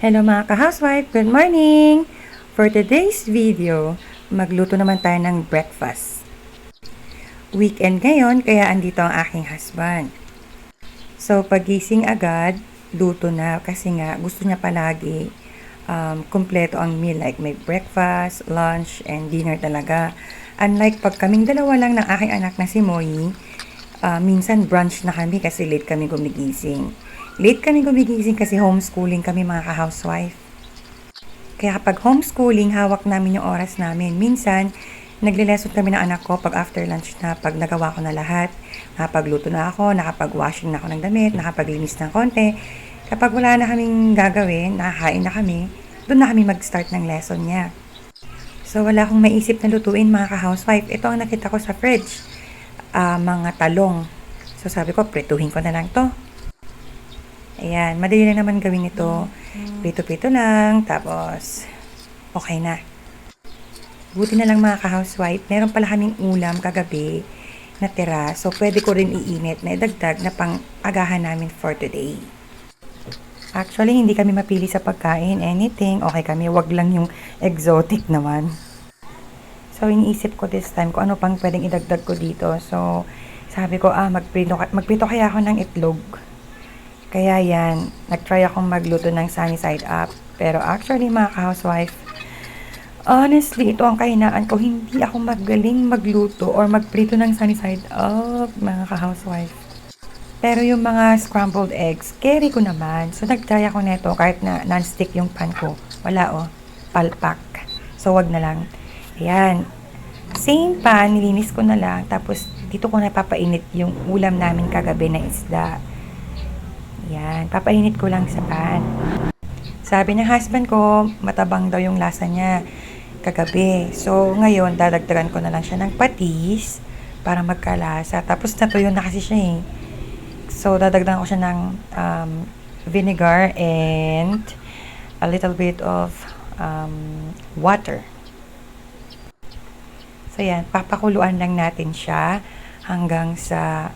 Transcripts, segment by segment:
Hello mga ka-housewife! Good morning! For today's video, magluto naman tayo ng breakfast. Weekend ngayon, kaya andito ang aking husband. So, pagising agad, luto na kasi nga gusto niya palagi kumpleto ang meal. Like may breakfast, lunch, and dinner talaga. Unlike pag kaming dalawa lang ng aking anak na si Moyi, minsan brunch na kami kasi late kami gumigising. Late kami gumigising kasi homeschooling kami mga ka-housewife. Kaya kapag homeschooling, hawak namin yung oras namin. Minsan, nagle-lesson kami ng anak ko pag after lunch na, pag nagawa ko na lahat. Nakapagluto na ako, nakapag-washing na ako ng damit, nakapaglinis ng konti. Kapag wala na kaming gagawin, nakakain na kami, doon na kami mag-start ng lesson niya. So, wala akong maisip na lutuin mga ka-housewife. Ito ang nakita ko sa fridge. Mga talong. So, sabi ko, prituhin ko na lang to. Ayan, madali lang naman gawin ito. Prito-prito lang, tapos okay na. Buti na lang mga ka-housewife, meron pala kaming ulam kagabi na tira. So, pwede ko rin iinit na idagdag na pang-agahan namin for today. Actually, hindi kami mapili sa pagkain. Anything, okay kami. Wag lang yung exotic naman. So, iniisip ko this time kung ano pang pwedeng idagdag ko dito. So, sabi ko, magprito kaya ako ng itlog. Kaya yan, nag-try akong magluto ng sunny side up. Pero actually, mga ka-housewife, honestly, ito ang kahinaan ko. Hindi ako magaling magluto or magprito ng sunny side up, mga ka-housewife. Pero yung mga scrambled eggs, carry ko naman. So, nag-try ako neto kahit na non-stick yung pan ko. Wala palpak. So, wag na lang. Ayan. Same pan, nilinis ko na lang. Tapos, dito ko napapainit yung ulam namin kagabi na isda. Yan, papainit ko lang sa pan. Sabi ng husband ko, matabang daw yung lasa niya kagabi. So, ngayon, dadagdagan ko na lang siya ng patis para magkalasa. Tapos, natuyo na kasi siya eh. So, dadagdagan ko siya ng vinegar and a little bit of water. So, yan, papakuluan lang natin siya hanggang sa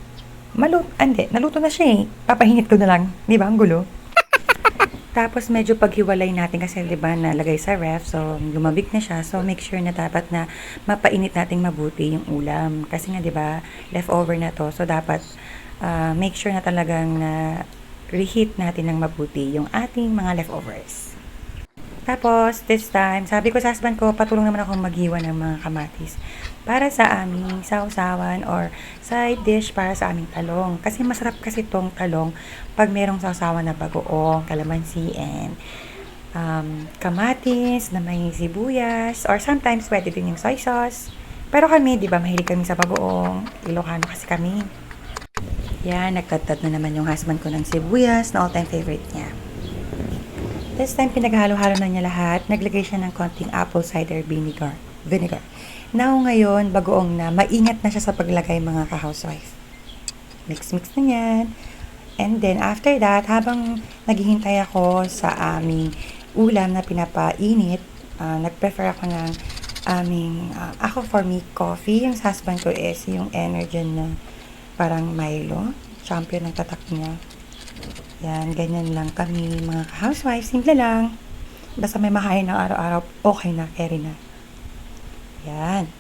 naluto na siya eh. Papahinit ko na lang. Di ba? Ang gulo. Tapos medyo paghiwalay natin kasi di ba nalagay sa ref. So lumabig na siya. So make sure na dapat na mapainit nating mabuti yung ulam. Kasi nga di ba leftover na to. So dapat make sure na talagang reheat natin ng mabuti yung ating mga leftovers. Tapos, this time, sabi ko sa husband ko, patulong naman ako maghiwa ng mga kamatis para sa aming sausawan or side dish para sa aming talong. Kasi masarap kasi tong talong pag merong sausawan na bagoong, kalamansi, and kamatis na may sibuyas, or sometimes pwede din yung soy sauce. Pero kami, di ba, mahilig kami sa bagoong. Ilocano kasi kami. Yan, nagtadtad na naman yung husband ko ng sibuyas na all-time favorite niya. This time, pinaghalo-halo na niya lahat. Naglagay siya ng konting apple cider vinegar. Now, ngayon, bagoong na, maingat na siya sa paglagay mga ka-housewife. Mix-mix na yan. And then, after that, habang naghihintay ako sa aming ulam na pinapainit, nag-prefer ako ng for me, coffee. Yung husband ko is yung Energen na parang Milo. Champion ng tatak niya. Yan, ganyan lang kami mga housewives. Simple lang. Basta may makain ng araw-araw, okay na, carry na. Yan.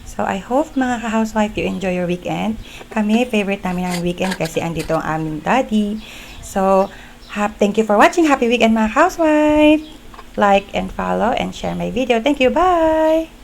So, I hope mga ka-housewife, you enjoy your weekend. Kami, favorite namin ang weekend kasi andito ang aming daddy. So, thank you for watching. Happy weekend mga housewife. Like and follow and share my video. Thank you. Bye!